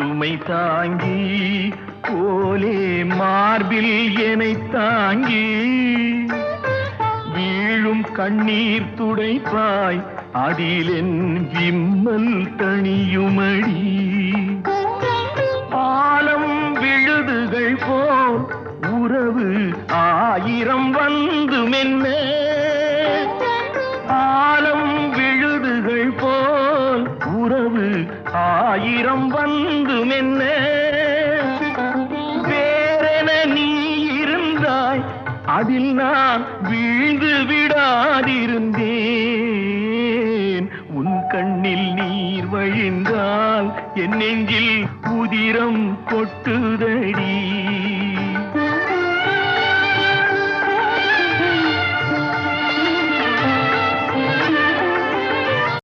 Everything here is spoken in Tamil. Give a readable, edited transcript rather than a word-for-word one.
சுமை தாங்கி போலே மார்பில் என்னை தாங்கி வீழும் கண்ணீர் துடைப்பாய் அதிலென் விம்மல் தணியுமடி ஆலம் விழுதுகள் போல் உறவு ஆயிரம் வந்து மென்ன ஆலம் விழுதுகள் போல் உறவு ஆயிரம் வந்து மென்ன வேறென நீ இருந்தாய் அதில் நான் வீழ்ந்து விடாதிருந்தேன் உன் கண்ணில் நீர் வழிந்தால் என் நெஞ்சில் உதிரம் கொட்டுதடி